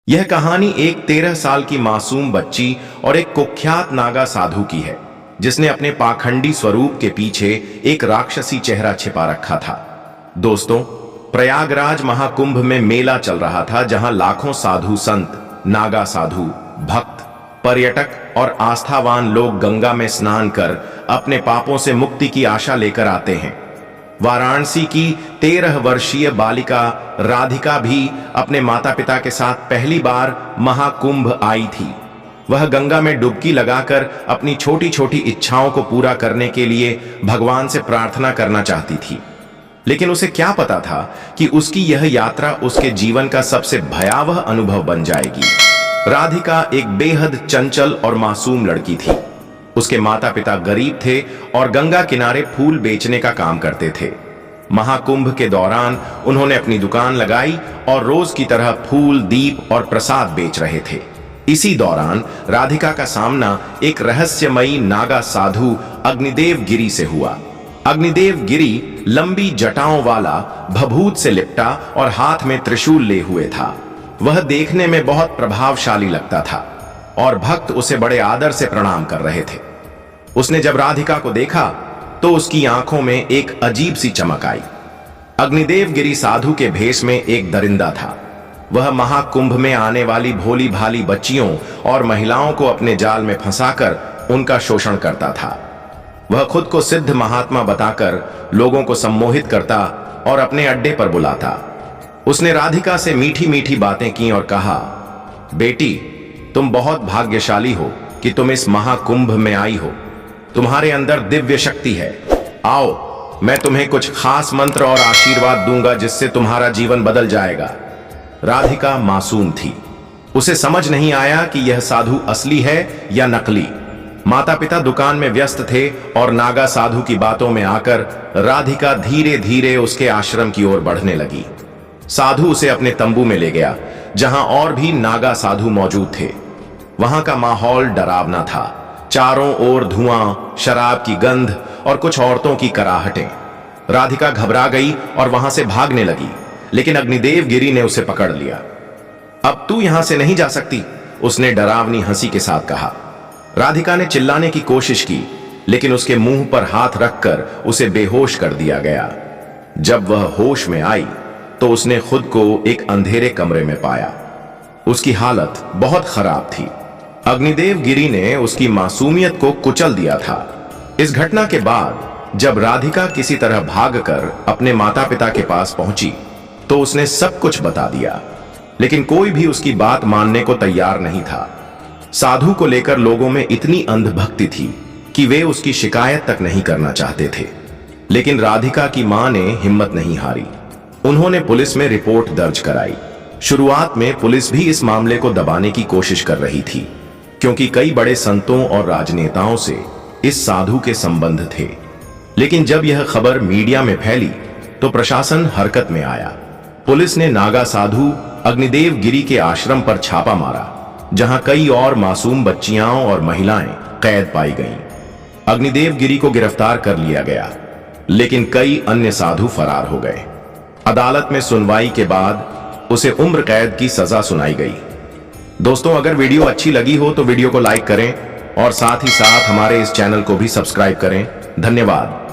यह कहानी एक 13 साल की मासूम बच्ची और एक कुख्यात नागा साधु की है, जिसने अपने पाखंडी स्वरूप के पीछे एक राक्षसी चेहरा छिपा रखा था। दोस्तों, प्रयागराज महाकुंभ में मेला चल रहा था, जहां लाखों साधु संत, नागा साधु, भक्त, पर्यटक और आस्थावान लोग गंगा में स्नान कर अपने पापों से मुक्ति की आशा लेकर आते हैं। वाराणसी की 13 वर्षीय बालिका राधिका भी अपने माता पिता के साथ पहली बार महाकुंभ आई थी। वह गंगा में डुबकी लगाकर अपनी छोटी छोटी इच्छाओं को पूरा करने के लिए भगवान से प्रार्थना करना चाहती थी। लेकिन उसे क्या पता था कि उसकी यह यात्रा उसके जीवन का सबसे भयावह अनुभव बन जाएगी। राधिका एक बेहद चंचल और मासूम लड़की थी। उसके माता पिता गरीब थे और गंगा किनारे फूल बेचने का काम करते थे। महाकुंभ के दौरान उन्होंने अपनी दुकान लगाई और रोज की तरह फूल, दीप और प्रसाद बेच रहे थे। इसी दौरान राधिका का सामना एक रहस्यमयी नागा साधु अग्निदेव गिरी से हुआ। अग्निदेव गिरी लंबी जटाओं वाला, भभूत से लिपटा और हाथ में त्रिशूल ले हुए था। वह देखने में बहुत प्रभावशाली लगता था और भक्त उसे बड़े आदर से प्रणाम कर रहे थे। उसने जब राधिका को देखा तो उसकी आंखों में एक अजीब सी चमक आई। अग्निदेव गिरी साधु के भेष में एक दरिंदा था। वह महाकुंभ में आने वाली भोली भाली बच्चियों और महिलाओं को अपने जाल में फंसाकर उनका शोषण करता था। वह खुद को सिद्ध महात्मा बताकर लोगों को सम्मोहित करता और अपने अड्डे पर बुलाता। उसने राधिका से मीठी मीठी बातें की और कहा, बेटी, तुम बहुत भाग्यशाली हो कि तुम इस महाकुंभ में आई हो। तुम्हारे अंदर दिव्य शक्ति है। आओ, मैं तुम्हें कुछ खास मंत्र और आशीर्वाद दूंगा जिससे तुम्हारा जीवन बदल जाएगा। राधिका मासूम थी। उसे समझ नहीं आया कि यह साधु असली है या नकली। माता पिता दुकान में व्यस्त थे और नागा साधु की बातों में आकर राधिका धीरे धीरे उसके आश्रम की ओर बढ़ने लगी। साधु उसे अपने तंबू में ले गया, जहां और भी नागा साधु मौजूद थे। वहां का माहौल डरावना था। चारों ओर धुआं, शराब की गंध और कुछ औरतों की कराहटें। राधिका घबरा गई और वहां से भागने लगी, लेकिन अग्निदेव गिरी ने उसे पकड़ लिया। अब तू यहां से नहीं जा सकती, उसने डरावनी हंसी के साथ कहा। राधिका ने चिल्लाने की कोशिश की, लेकिन उसके मुंह पर हाथ रखकर उसे बेहोश कर दिया गया। जब वह होश में आई तो उसने खुद को एक अंधेरे कमरे में पाया। उसकी हालत बहुत खराब थी। अग्निदेव गिरी ने उसकी मासूमियत को कुचल दिया था। इस घटना के बाद जब राधिका किसी तरह भागकर अपने माता पिता के पास पहुंची तो उसने सब कुछ बता दिया, लेकिन कोई भी उसकी बात मानने को तैयार नहीं था। साधु को लेकर लोगों में इतनी अंधभक्ति थी कि वे उसकी शिकायत तक नहीं करना चाहते थे। लेकिन राधिका की मां ने हिम्मत नहीं हारी। उन्होंने पुलिस में रिपोर्ट दर्ज कराई। शुरुआत में पुलिस भी इस मामले को दबाने की कोशिश कर रही थी, क्योंकि कई बड़े संतों और राजनेताओं से इस साधु के संबंध थे। लेकिन जब यह खबर मीडिया में फैली तो प्रशासन हरकत में आया। पुलिस ने नागा साधु अग्निदेव गिरी के आश्रम पर छापा मारा, जहां कई और मासूम बच्चियां और महिलाएं कैद पाई गईं। अग्निदेव गिरी को गिरफ्तार कर लिया गया, लेकिन कई अन्य साधु फरार हो गए। अदालत में सुनवाई के बाद उसे उम्र कैद की सजा सुनाई गई। दोस्तों, अगर वीडियो अच्छी लगी हो तो वीडियो को लाइक करें और साथ ही साथ हमारे इस चैनल को भी सब्सक्राइब करें। धन्यवाद।